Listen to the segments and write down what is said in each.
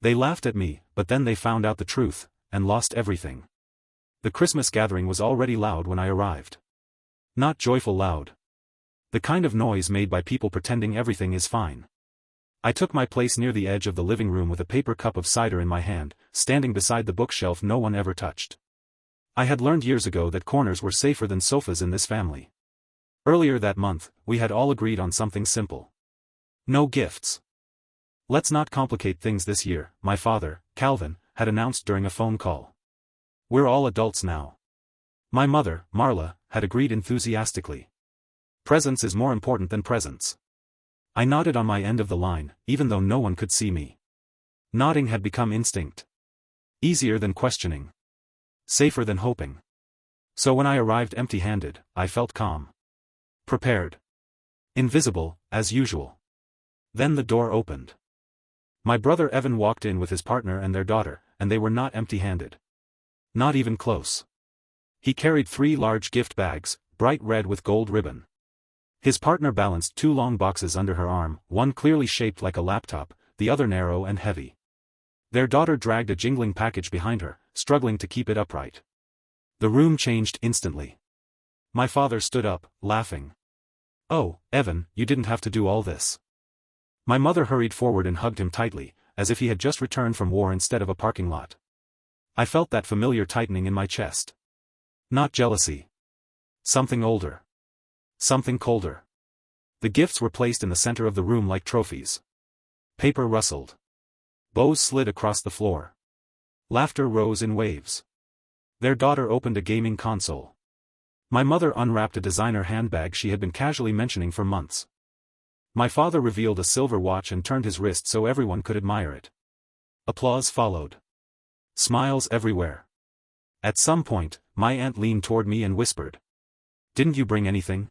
They laughed at me, but then they found out the truth, and lost everything. The Christmas gathering was already loud when I arrived. Not joyful loud. The kind of noise made by people pretending everything is fine. I took my place near the edge of the living room with a paper cup of cider in my hand, standing beside the bookshelf no one ever touched. I had learned years ago that corners were safer than sofas in this family. Earlier that month, we had all agreed on something simple. No gifts. Let's not complicate things this year, my father, Calvin, had announced during a phone call. We're all adults now. My mother, Marla, had agreed enthusiastically. Presence is more important than presents. I nodded on my end of the line, even though no one could see me. Nodding had become instinct. Easier than questioning. Safer than hoping. So when I arrived empty-handed, I felt calm. Prepared. Invisible, as usual. Then the door opened. My brother Evan walked in with his partner and their daughter, and they were not empty-handed. Not even close. He carried 3 large gift bags, bright red with gold ribbon. His partner balanced 2 long boxes under her arm, one clearly shaped like a laptop, the other narrow and heavy. Their daughter dragged a jingling package behind her, struggling to keep it upright. The room changed instantly. My father stood up, laughing. "Oh, Evan, you didn't have to do all this." My mother hurried forward and hugged him tightly, as if he had just returned from war instead of a parking lot. I felt that familiar tightening in my chest. Not jealousy. Something older. Something colder. The gifts were placed in the center of the room like trophies. Paper rustled. Bows slid across the floor. Laughter rose in waves. Their daughter opened a gaming console. My mother unwrapped a designer handbag she had been casually mentioning for months. My father revealed a silver watch and turned his wrist so everyone could admire it. Applause followed. Smiles everywhere. At some point, my aunt leaned toward me and whispered, "Didn't you bring anything?"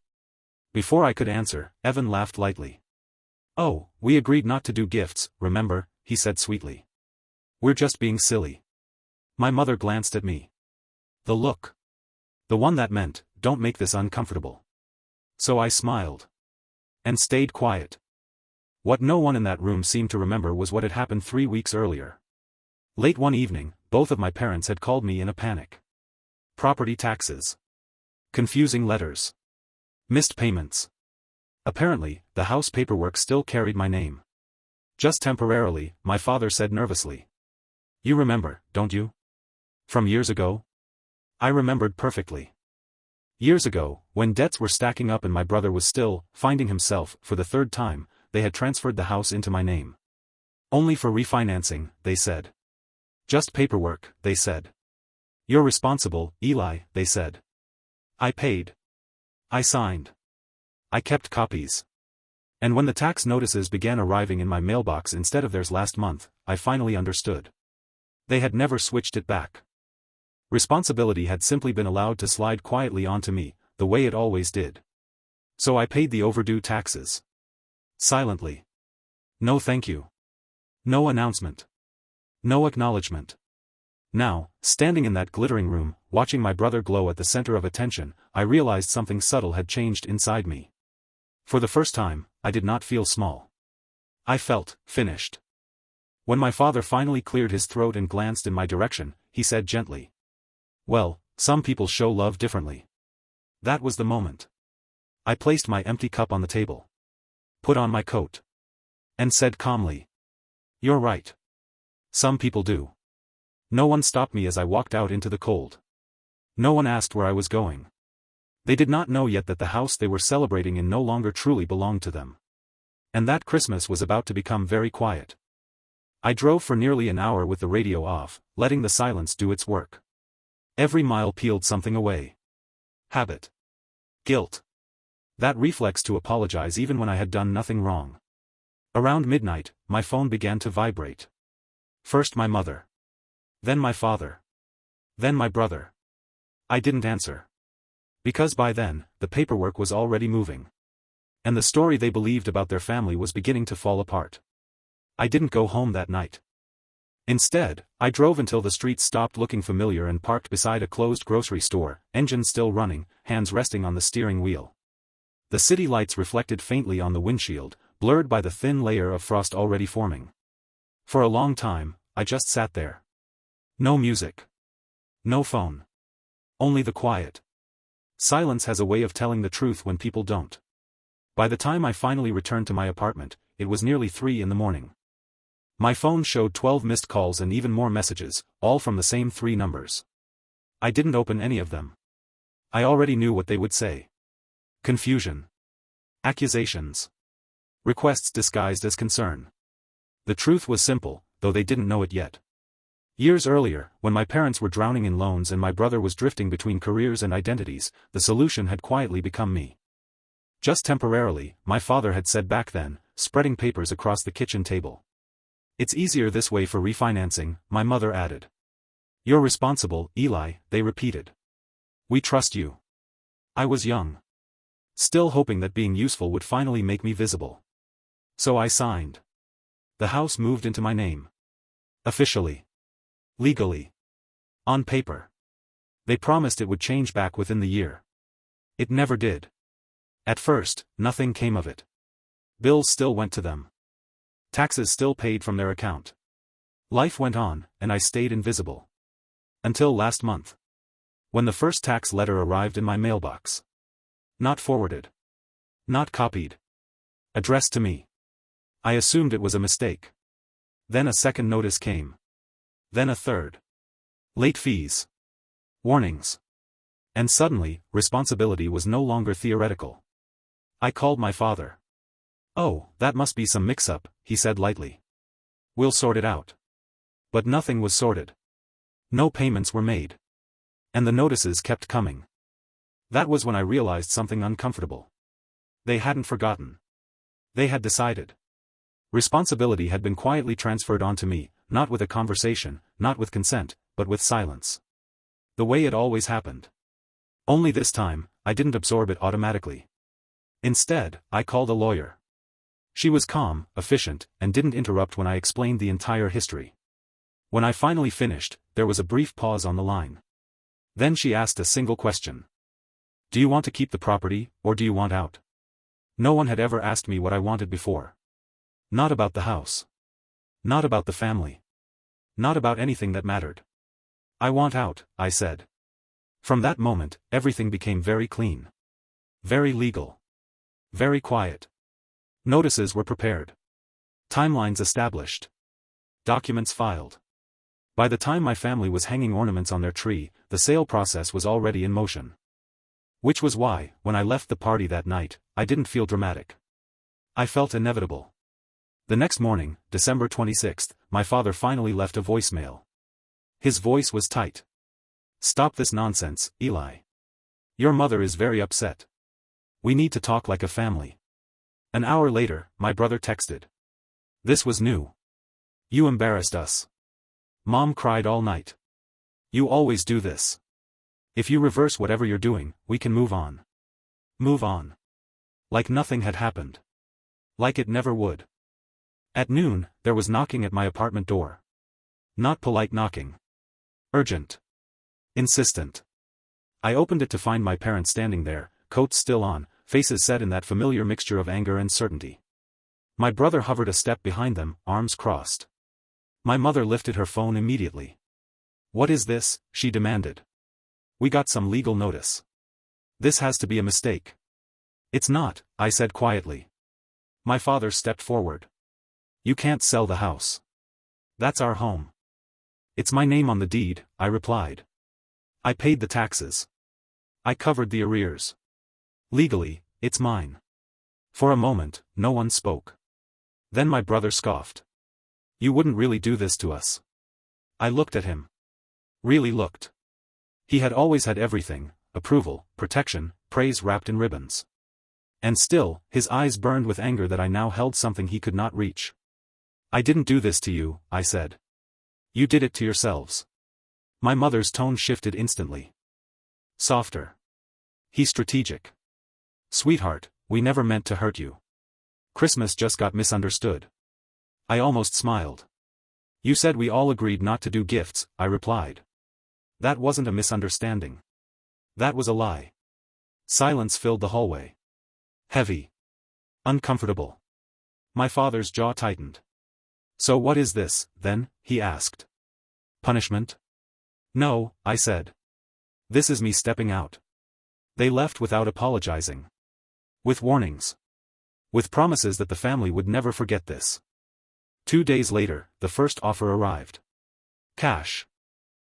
Before I could answer, Evan laughed lightly. "Oh, we agreed not to do gifts, remember," he said sweetly. "We're just being silly." My mother glanced at me. The look. The one that meant, "Don't make this uncomfortable." So I smiled. And stayed quiet. What no one in that room seemed to remember was what had happened 3 weeks earlier. Late one evening, both of my parents had called me in a panic. Property taxes. Confusing letters. Missed payments. Apparently, the house paperwork still carried my name. "Just temporarily," my father said nervously. "You remember, don't you? From years ago?" I remembered perfectly. Years ago, when debts were stacking up and my brother was still finding himself for the 3rd time, they had transferred the house into my name. "Only for refinancing," they said. "Just paperwork," they said. "You're responsible, Eli," they said. I paid. I signed. I kept copies. And when the tax notices began arriving in my mailbox instead of theirs last month, I finally understood. They had never switched it back. Responsibility had simply been allowed to slide quietly onto me, the way it always did. So I paid the overdue taxes. Silently. No thank you. No announcement. No acknowledgement. Now, standing in that glittering room, watching my brother glow at the center of attention, I realized something subtle had changed inside me. For the first time, I did not feel small. I felt finished. When my father finally cleared his throat and glanced in my direction, he said gently, "Well, some people show love differently." That was the moment. I placed my empty cup on the table. Put on my coat. And said calmly, "You're right. Some people do." No one stopped me as I walked out into the cold. No one asked where I was going. They did not know yet that the house they were celebrating in no longer truly belonged to them. And that Christmas was about to become very quiet. I drove for nearly an hour with the radio off, letting the silence do its work. Every mile peeled something away. Habit. Guilt. That reflex to apologize even when I had done nothing wrong. Around midnight, my phone began to vibrate. First my mother. Then my father. Then my brother. I didn't answer. Because by then, the paperwork was already moving. And the story they believed about their family was beginning to fall apart. I didn't go home that night. Instead, I drove until the street stopped looking familiar and parked beside a closed grocery store, engine still running, hands resting on the steering wheel. The city lights reflected faintly on the windshield, blurred by the thin layer of frost already forming. For a long time, I just sat there. No music. No phone. Only the quiet. Silence has a way of telling the truth when people don't. By the time I finally returned to my apartment, it was nearly 3 in the morning. My phone showed 12 missed calls and even more messages, all from the same 3 numbers. I didn't open any of them. I already knew what they would say. Confusion. Accusations. Requests disguised as concern. The truth was simple, though they didn't know it yet. Years earlier, when my parents were drowning in loans and my brother was drifting between careers and identities, the solution had quietly become me. Just temporarily, my father had said back then, spreading papers across the kitchen table. It's easier this way for refinancing, my mother added. You're responsible, Eli, they repeated. We trust you. I was young. Still hoping that being useful would finally make me visible. So I signed. The house moved into my name. Officially. Legally. On paper. They promised it would change back within the year. It never did. At first, nothing came of it. Bills still went to them. Taxes still paid from their account. Life went on, and I stayed invisible. Until last month. When the first tax letter arrived in my mailbox. Not forwarded. Not copied. Addressed to me. I assumed it was a mistake. Then a second notice came. Then a third. Late fees. Warnings. And suddenly, responsibility was no longer theoretical. I called my father. Oh, that must be some mix-up, he said lightly. We'll sort it out. But nothing was sorted. No payments were made. And the notices kept coming. That was when I realized something uncomfortable. They hadn't forgotten. They had decided. Responsibility had been quietly transferred onto me, not with a conversation, not with consent, but with silence. The way it always happened. Only this time, I didn't absorb it automatically. Instead, I called a lawyer. She was calm, efficient, and didn't interrupt when I explained the entire history. When I finally finished, there was a brief pause on the line. Then she asked a single question. Do you want to keep the property, or do you want out? No one had ever asked me what I wanted before. Not about the house. Not about the family. Not about anything that mattered. I want out, I said. From that moment, everything became very clean. Very legal. Very quiet. Notices were prepared. Timelines established. Documents filed. By the time my family was hanging ornaments on their tree, the sale process was already in motion. Which was why, when I left the party that night, I didn't feel dramatic. I felt inevitable. The next morning, December 26th, my father finally left a voicemail. His voice was tight. Stop this nonsense, Eli. Your mother is very upset. We need to talk like a family. An hour later, my brother texted. This was new. You embarrassed us. Mom cried all night. You always do this. If you reverse whatever you're doing, we can move on. Move on. Like nothing had happened. Like it never would. At noon, there was knocking at my apartment door. Not polite knocking. Urgent. Insistent. I opened it to find my parents standing there, coats still on, faces set in that familiar mixture of anger and certainty. My brother hovered a step behind them, arms crossed. My mother lifted her phone immediately. What is this? She demanded. We got some legal notice. This has to be a mistake. It's not, I said quietly. My father stepped forward. You can't sell the house. That's our home. It's my name on the deed, I replied. I paid the taxes. I covered the arrears. Legally, it's mine. For a moment, no one spoke. Then my brother scoffed. You wouldn't really do this to us. I looked at him. Really looked. He had always had everything, approval, protection, praise wrapped in ribbons. And still, his eyes burned with anger that I now held something he could not reach. I didn't do this to you, I said. You did it to yourselves. My mother's tone shifted instantly. Softer. He's strategic. Sweetheart, we never meant to hurt you. Christmas just got misunderstood. I almost smiled. You said we all agreed not to do gifts, I replied. That wasn't a misunderstanding. That was a lie. Silence filled the hallway. Heavy. Uncomfortable. My father's jaw tightened. So what is this, then? He asked. Punishment? No, I said. This is me stepping out. They left without apologizing. With warnings. With promises that the family would never forget this. 2 days later, the first offer arrived. Cash.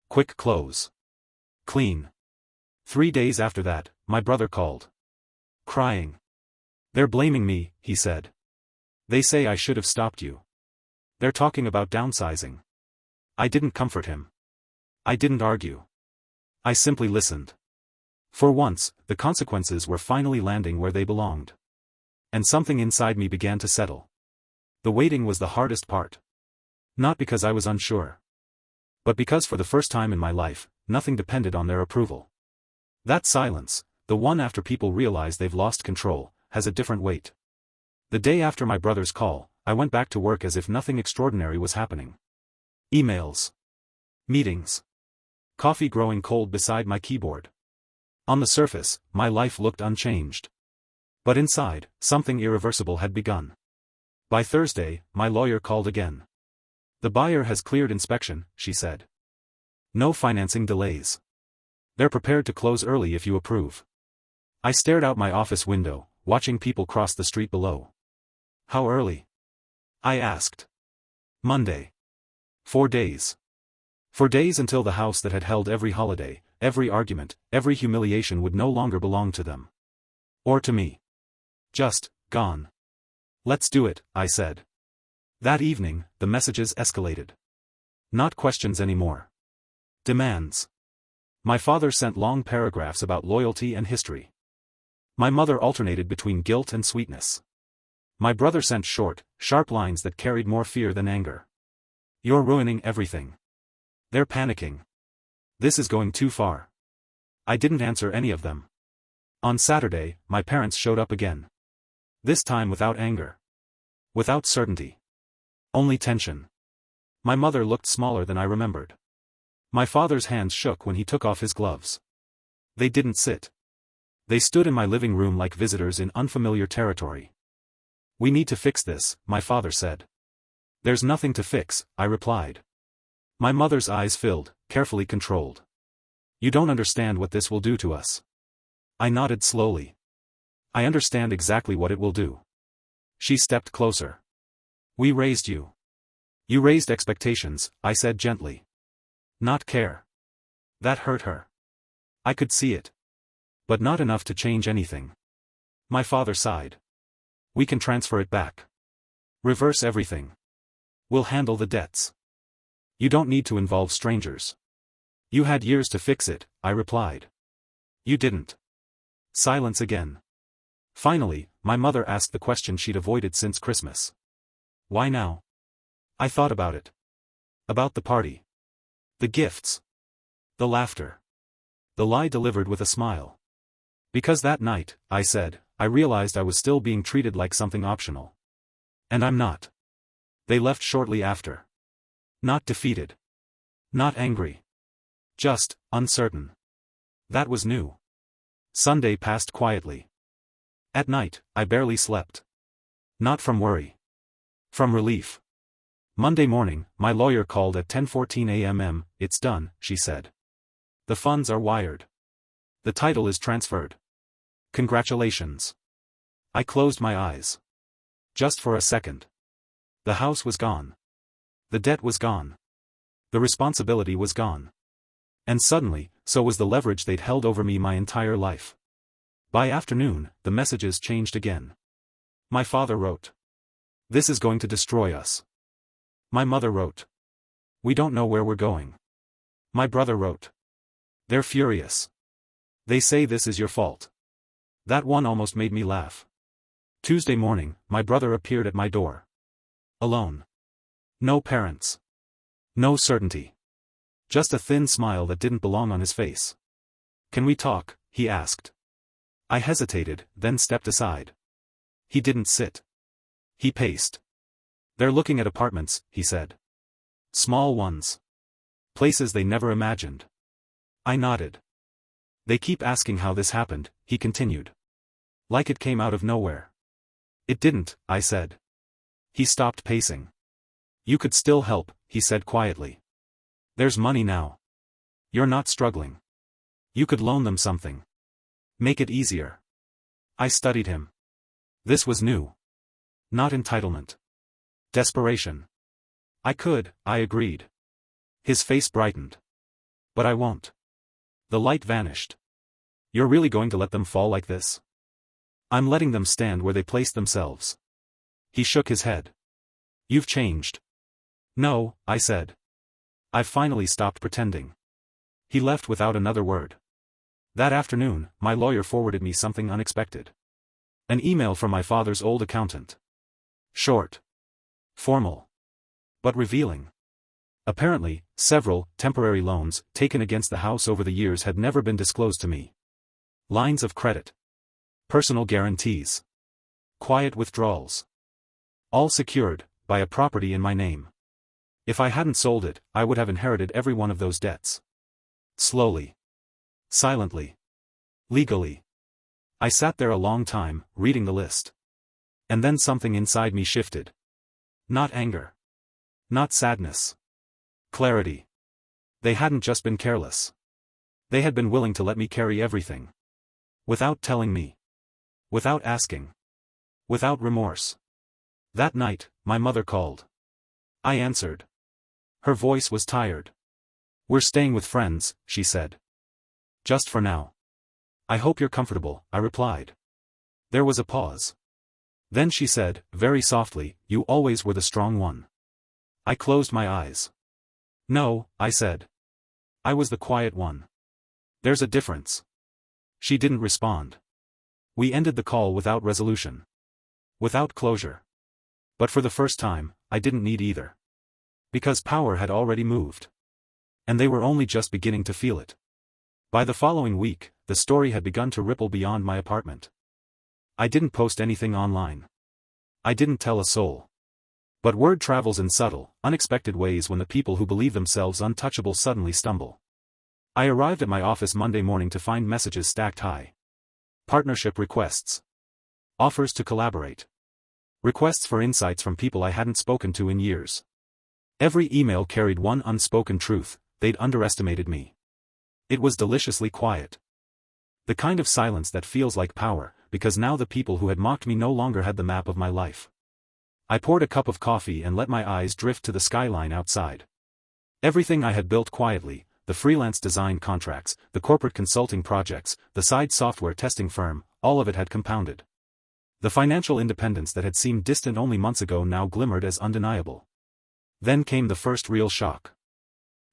Quick close. Clean. 3 days after that, my brother called. Crying. They're blaming me, he said. They say I should have stopped you. They're talking about downsizing. I didn't comfort him. I didn't argue. I simply listened. For once, the consequences were finally landing where they belonged. And something inside me began to settle. The waiting was the hardest part. Not because I was unsure. But because for the first time in my life, nothing depended on their approval. That silence, the one after people realize they've lost control, has a different weight. The day after my brother's call, I went back to work as if nothing extraordinary was happening. Emails. Meetings. Coffee growing cold beside my keyboard. On the surface, my life looked unchanged. But inside, something irreversible had begun. By Thursday, my lawyer called again. The buyer has cleared inspection, she said. No financing delays. They're prepared to close early if you approve. I stared out my office window, watching people cross the street below. How early? I asked. Monday. 4 days. 4 days until the house that had held every holiday, every argument, every humiliation would no longer belong to them. Or to me. Just, gone. Let's do it, I said. That evening, the messages escalated. Not questions anymore. Demands. My father sent long paragraphs about loyalty and history. My mother alternated between guilt and sweetness. My brother sent short, sharp lines that carried more fear than anger. You're ruining everything. They're panicking. This is going too far. I didn't answer any of them. On Saturday, my parents showed up again. This time without anger. Without certainty. Only tension. My mother looked smaller than I remembered. My father's hands shook when he took off his gloves. They didn't sit. They stood in my living room like visitors in unfamiliar territory. We need to fix this, my father said. There's nothing to fix, I replied. My mother's eyes filled, carefully controlled. You don't understand what this will do to us. I nodded slowly. I understand exactly what it will do. She stepped closer. We raised you. You raised expectations, I said gently. Not care. That hurt her. I could see it. But not enough to change anything. My father sighed. We can transfer it back. Reverse everything. We'll handle the debts. You don't need to involve strangers. You had years to fix it, I replied. You didn't. Silence again. Finally, my mother asked the question she'd avoided since Christmas. Why now? I thought about it. About the party. The gifts. The laughter. The lie delivered with a smile. Because that night, I said, I realized I was still being treated like something optional. And I'm not. They left shortly after. Not defeated. Not angry. Just, uncertain. That was new. Sunday passed quietly. At night, I barely slept. Not from worry. From relief. Monday morning, my lawyer called at 10:14 a.m. It's done, she said. The funds are wired. The title is transferred. Congratulations. I closed my eyes. Just for a second. The house was gone. The debt was gone. The responsibility was gone. And suddenly, so was the leverage they'd held over me my entire life. By afternoon, the messages changed again. My father wrote. This is going to destroy us. My mother wrote. We don't know where we're going. My brother wrote. They're furious. They say this is your fault. That one almost made me laugh. Tuesday morning, my brother appeared at my door. Alone. No parents. No certainty. Just a thin smile that didn't belong on his face. Can we talk? He asked. I hesitated, then stepped aside. He didn't sit. He paced. They're looking at apartments, he said. Small ones. Places they never imagined. I nodded. They keep asking how this happened, he continued. Like it came out of nowhere. It didn't, I said. He stopped pacing. You could still help, he said quietly. There's money now. You're not struggling. You could loan them something. Make it easier. I studied him. This was new. Not entitlement. Desperation. I agreed. His face brightened. But I won't. The light vanished. You're really going to let them fall like this? I'm letting them stand where they placed themselves. He shook his head. You've changed. No, I said. I've finally stopped pretending. He left without another word. That afternoon, my lawyer forwarded me something unexpected. An email from my father's old accountant. Short. Formal. But revealing. Apparently, several temporary loans taken against the house over the years had never been disclosed to me. Lines of credit. Personal guarantees. Quiet withdrawals. All secured by a property in my name. If I hadn't sold it, I would have inherited every one of those debts. Slowly. Silently. Legally. I sat there a long time, reading the list. And then something inside me shifted. Not anger. Not sadness. Clarity. They hadn't just been careless. They had been willing to let me carry everything. Without telling me. Without asking. Without remorse. That night, my mother called. I answered. Her voice was tired. We're staying with friends, she said. Just for now. I hope you're comfortable, I replied. There was a pause. Then she said, very softly, you always were the strong one. I closed my eyes. No, I said. I was the quiet one. There's a difference. She didn't respond. We ended the call without resolution. Without closure. But for the first time, I didn't need either. Because power had already moved. And they were only just beginning to feel it. By the following week, the story had begun to ripple beyond my apartment. I didn't post anything online. I didn't tell a soul. But word travels in subtle, unexpected ways when the people who believe themselves untouchable suddenly stumble. I arrived at my office Monday morning to find messages stacked high. Partnership requests. Offers to collaborate. Requests for insights from people I hadn't spoken to in years. Every email carried one unspoken truth: they'd underestimated me. It was deliciously quiet. The kind of silence that feels like power, because now the people who had mocked me no longer had the map of my life. I poured a cup of coffee and let my eyes drift to the skyline outside. Everything I had built quietly, the freelance design contracts, the corporate consulting projects, the side software testing firm, all of it had compounded. The financial independence that had seemed distant only months ago now glimmered as undeniable. Then came the first real shock.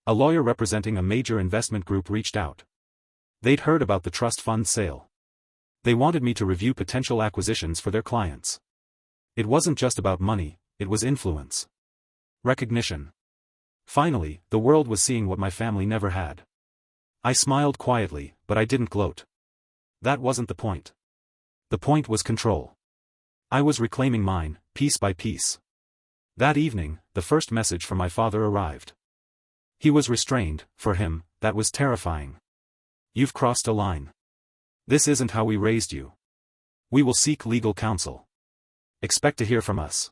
A lawyer representing a major investment group reached out. They'd heard about the trust fund sale. They wanted me to review potential acquisitions for their clients. It wasn't just about money, it was influence. Recognition. Finally, the world was seeing what my family never had. I smiled quietly, but I didn't gloat. That wasn't the point. The point was control. I was reclaiming mine, piece by piece. That evening, the first message from my father arrived. He was restrained. For him, that was terrifying. You've crossed a line. This isn't how we raised you. We will seek legal counsel. Expect to hear from us.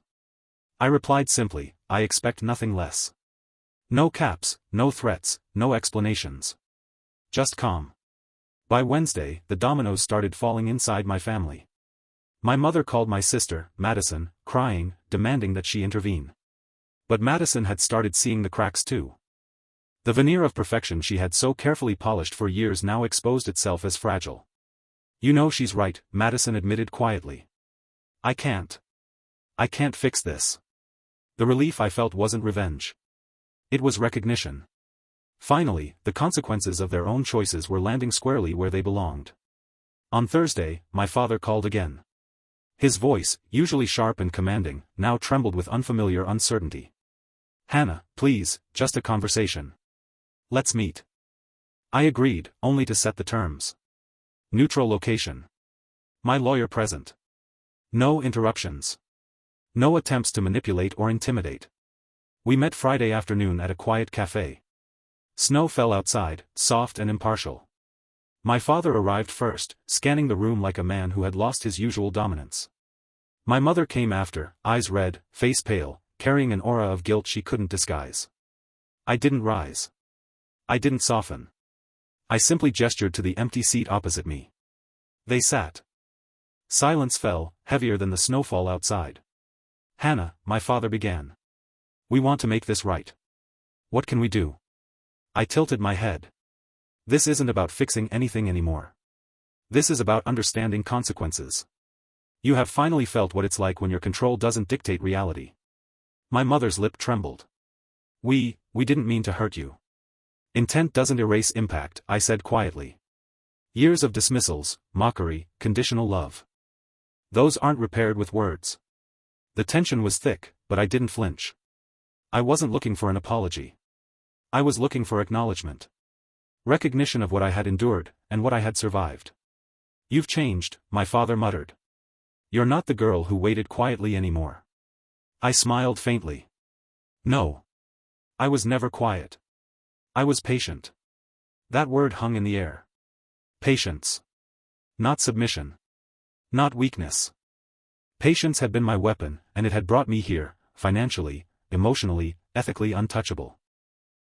I replied simply, I expect nothing less. No caps, no threats, no explanations. Just calm. By Wednesday, the dominoes started falling inside my family. My mother called my sister, Madison, crying, demanding that she intervene. But Madison had started seeing the cracks too. The veneer of perfection she had so carefully polished for years now exposed itself as fragile. You know she's right, Madison admitted quietly. I can't fix this. The relief I felt wasn't revenge. It was recognition. Finally, the consequences of their own choices were landing squarely where they belonged. On Thursday, my father called again. His voice, usually sharp and commanding, now trembled with unfamiliar uncertainty. Hannah, please, just a conversation. Let's meet. I agreed, only to set the terms. Neutral location. My lawyer present. No interruptions. No attempts to manipulate or intimidate. We met Friday afternoon at a quiet cafe. Snow fell outside, soft and impartial. My father arrived first, scanning the room like a man who had lost his usual dominance. My mother came after, eyes red, face pale, carrying an aura of guilt she couldn't disguise. I didn't rise. I didn't soften. I simply gestured to the empty seat opposite me. They sat. Silence fell, heavier than the snowfall outside. Hannah, my father began. We want to make this right. What can we do? I tilted my head. This isn't about fixing anything anymore. This is about understanding consequences. You have finally felt what it's like when your control doesn't dictate reality. My mother's lip trembled. We didn't mean to hurt you. Intent doesn't erase impact, I said quietly. Years of dismissals, mockery, conditional love. Those aren't repaired with words. The tension was thick, but I didn't flinch. I wasn't looking for an apology. I was looking for acknowledgement. Recognition of what I had endured, and what I had survived. You've changed, my father muttered. You're not the girl who waited quietly anymore. I smiled faintly. No. I was never quiet. I was patient. That word hung in the air. Patience. Not submission. Not weakness. Patience had been my weapon, and it had brought me here, financially, emotionally, ethically untouchable.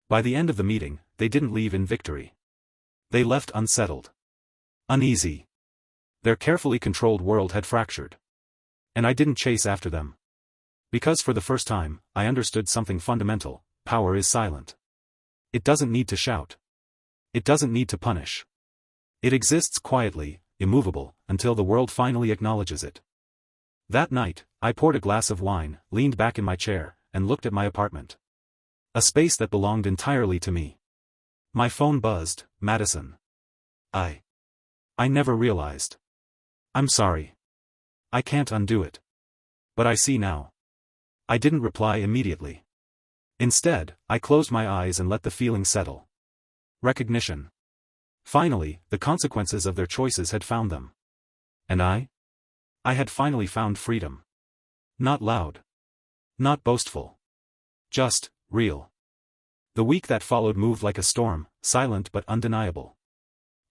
By the end of the meeting, they didn't leave in victory. They left unsettled. Uneasy. Their carefully controlled world had fractured. And I didn't chase after them. Because for the first time, I understood something fundamental: power is silent. It doesn't need to shout. It doesn't need to punish. It exists quietly, immovable, until the world finally acknowledges it. That night, I poured a glass of wine, leaned back in my chair, and looked at my apartment. A space that belonged entirely to me. My phone buzzed. Madison. I never realized. I'm sorry. I can't undo it. But I see now. I didn't reply immediately. Instead, I closed my eyes and let the feeling settle. Recognition. Finally, the consequences of their choices had found them. And I had finally found freedom. Not loud. Not boastful. Just real. The week that followed moved like a storm, silent but undeniable.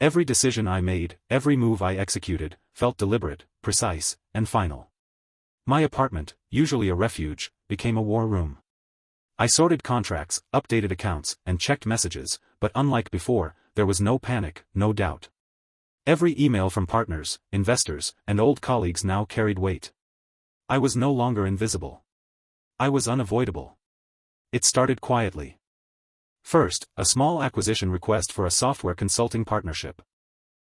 Every decision I made, every move I executed, felt deliberate, precise, and final. My apartment, usually a refuge, became a war room. I sorted contracts, updated accounts, and checked messages, but unlike before, there was no panic, no doubt. Every email from partners, investors, and old colleagues now carried weight. I was no longer invisible. I was unavoidable. It started quietly. First, a small acquisition request for a software consulting partnership.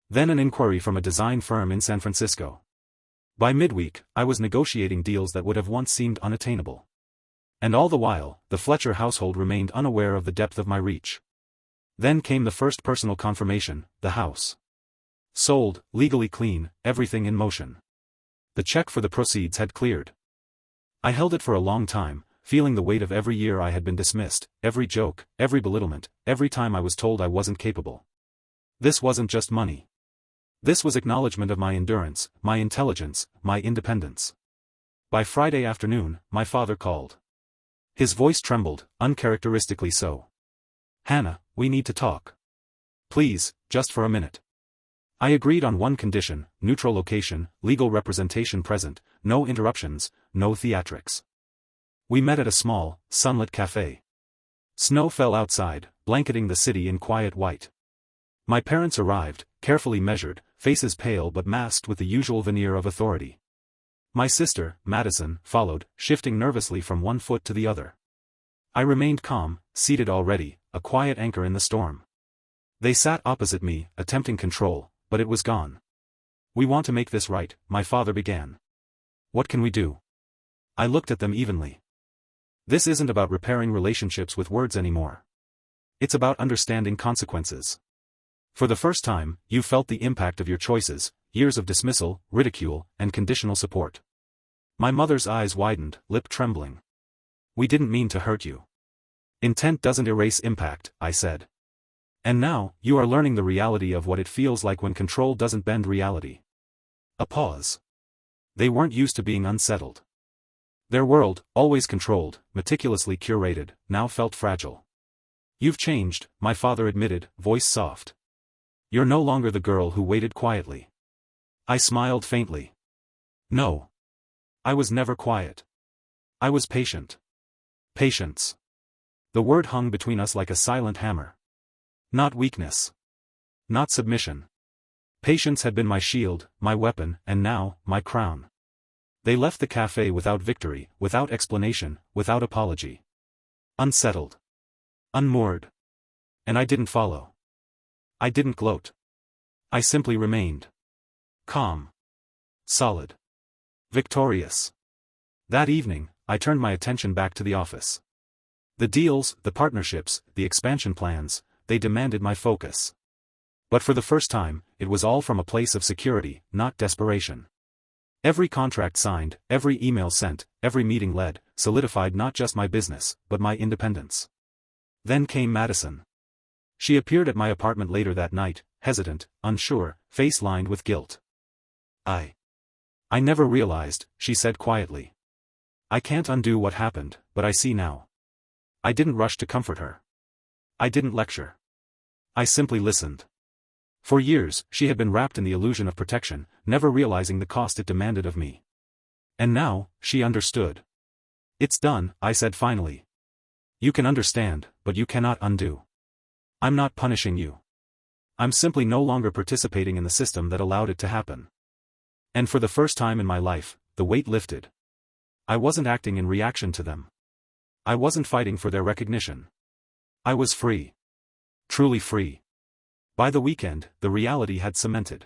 Then an inquiry from a design firm in San Francisco. By midweek, I was negotiating deals that would have once seemed unattainable. And all the while, the Fletcher household remained unaware of the depth of my reach. Then came the first personal confirmation: the house. Sold, legally clean, everything in motion. The check for the proceeds had cleared. I held it for a long time, feeling the weight of every year I had been dismissed, every joke, every belittlement, every time I was told I wasn't capable. This wasn't just money. This was acknowledgement of my endurance, my intelligence, my independence. By Friday afternoon, my father called. His voice trembled, uncharacteristically so. Hannah, we need to talk. Please, just for a minute. I agreed on one condition: neutral location, legal representation present, no interruptions, no theatrics. We met at a small, sunlit cafe. Snow fell outside, blanketing the city in quiet white. My parents arrived, carefully measured, faces pale but masked with the usual veneer of authority. My sister, Madison, followed, shifting nervously from one foot to the other. I remained calm, seated already, a quiet anchor in the storm. They sat opposite me, attempting control, but it was gone. We want to make this right, my father began. What can we do? I looked at them evenly. This isn't about repairing relationships with words anymore. It's about understanding consequences. For the first time, you felt the impact of your choices: years of dismissal, ridicule, and conditional support. My mother's eyes widened, lip trembling. We didn't mean to hurt you. Intent doesn't erase impact, I said. And now, you are learning the reality of what it feels like when control doesn't bend reality. A pause. They weren't used to being unsettled. Their world, always controlled, meticulously curated, now felt fragile. You've changed, my father admitted, voice soft. You're no longer the girl who waited quietly. I smiled faintly. No. I was never quiet. I was patient. Patience. The word hung between us like a silent hammer. Not weakness. Not submission. Patience had been my shield, my weapon, and now, my crown. They left the cafe without victory, without explanation, without apology. Unsettled. Unmoored. And I didn't follow. I didn't gloat. I simply remained. Calm. Solid. Victorious. That evening, I turned my attention back to the office. The deals, the partnerships, the expansion plans, they demanded my focus. But for the first time, it was all from a place of security, not desperation. Every contract signed, every email sent, every meeting led, solidified not just my business, but my independence. Then came Madison. She appeared at my apartment later that night, hesitant, unsure, face lined with guilt. I never realized, she said quietly. I can't undo what happened, but I see now. I didn't rush to comfort her. I didn't lecture. I simply listened. For years, she had been wrapped in the illusion of protection, never realizing the cost it demanded of me. And now, she understood. It's done, I said finally. You can understand, but you cannot undo. I'm not punishing you. I'm simply no longer participating in the system that allowed it to happen. And for the first time in my life, the weight lifted. I wasn't acting in reaction to them. I wasn't fighting for their recognition. I was free. Truly free. By the weekend, the reality had cemented.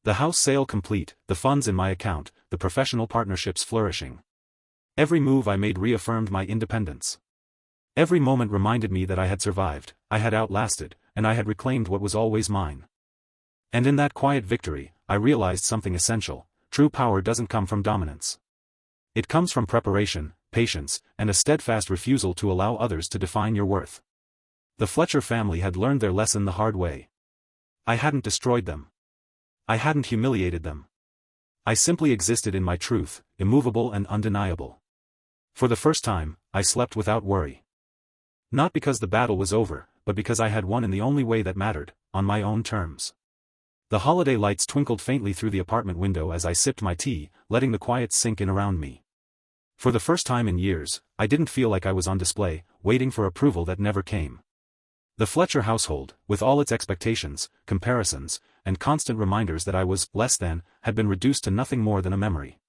The house sale complete, the funds in my account, the professional partnerships flourishing. Every move I made reaffirmed my independence. Every moment reminded me that I had survived, I had outlasted, and I had reclaimed what was always mine. And in that quiet victory, I realized something essential: true power doesn't come from dominance. It comes from preparation, patience, and a steadfast refusal to allow others to define your worth. The Fletcher family had learned their lesson the hard way. I hadn't destroyed them. I hadn't humiliated them. I simply existed in my truth, immovable and undeniable. For the first time, I slept without worry. Not because the battle was over, but because I had won in the only way that mattered, on my own terms. The holiday lights twinkled faintly through the apartment window as I sipped my tea, letting the quiet sink in around me. For the first time in years, I didn't feel like I was on display, waiting for approval that never came. The Fletcher household, with all its expectations, comparisons, and constant reminders that I was less than, had been reduced to nothing more than a memory.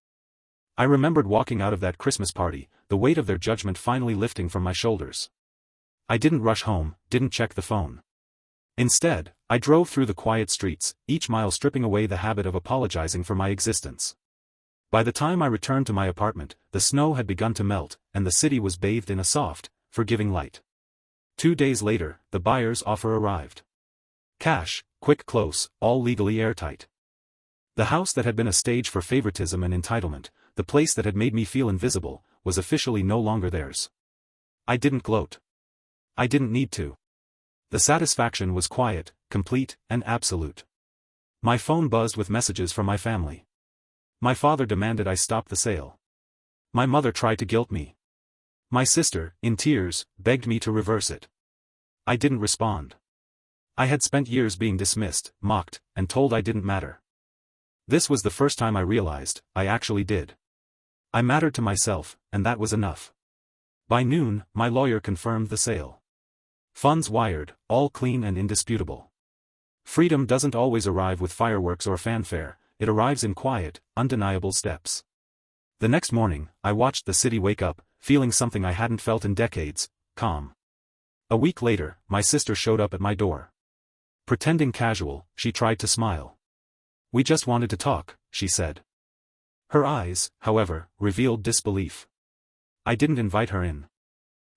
I remembered walking out of that Christmas party, the weight of their judgment finally lifting from my shoulders. I didn't rush home, didn't check the phone. Instead, I drove through the quiet streets, each mile stripping away the habit of apologizing for my existence. By the time I returned to my apartment, the snow had begun to melt, and the city was bathed in a soft, forgiving light. 2 days later, the buyer's offer arrived. Cash, quick, close, all legally airtight. The house that had been a stage for favoritism and entitlement, the place that had made me feel invisible, was officially no longer theirs. I didn't gloat. I didn't need to. The satisfaction was quiet, complete, and absolute. My phone buzzed with messages from my family. My father demanded I stop the sale. My mother tried to guilt me. My sister, in tears, begged me to reverse it. I didn't respond. I had spent years being dismissed, mocked, and told I didn't matter. This was the first time I realized, I actually did. I mattered to myself, and that was enough. By noon, my lawyer confirmed the sale. Funds wired, all clean and indisputable. Freedom doesn't always arrive with fireworks or fanfare, it arrives in quiet, undeniable steps. The next morning, I watched the city wake up, feeling something I hadn't felt in decades: calm. A week later, my sister showed up at my door. Pretending casual, she tried to smile. "We just wanted to talk," she said. Her eyes, however, revealed disbelief. I didn't invite her in.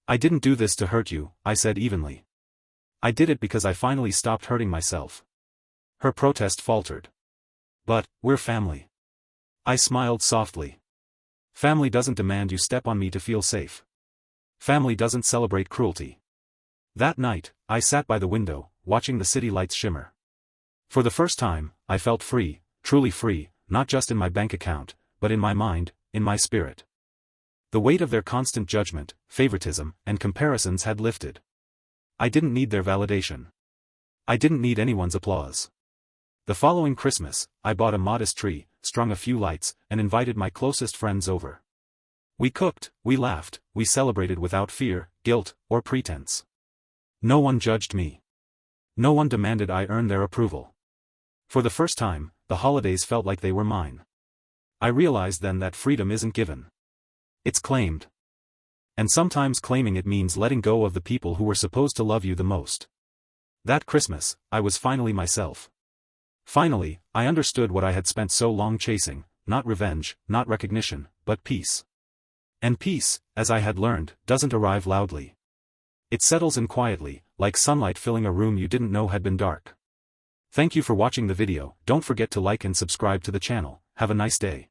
"I didn't do this to hurt you," I said evenly. "I did it because I finally stopped hurting myself." Her protest faltered. "But, we're family." I smiled softly. Family doesn't demand you step on me to feel safe. Family doesn't celebrate cruelty. That night, I sat by the window, watching the city lights shimmer. For the first time, I felt free, truly free, not just in my bank account, but in my mind, in my spirit. The weight of their constant judgment, favoritism, and comparisons had lifted. I didn't need their validation. I didn't need anyone's applause. The following Christmas, I bought a modest tree, strung a few lights, and invited my closest friends over. We cooked, we laughed, we celebrated without fear, guilt, or pretense. No one judged me. No one demanded I earn their approval. For the first time, the holidays felt like they were mine. I realized then that freedom isn't given. It's claimed. And sometimes claiming it means letting go of the people who were supposed to love you the most. That Christmas, I was finally myself. Finally, I understood what I had spent so long chasing, not revenge, not recognition, but peace. And peace, as I had learned, doesn't arrive loudly. It settles in quietly, like sunlight filling a room you didn't know had been dark. Thank you for watching the video. Don't forget to like and subscribe to the channel. Have a nice day.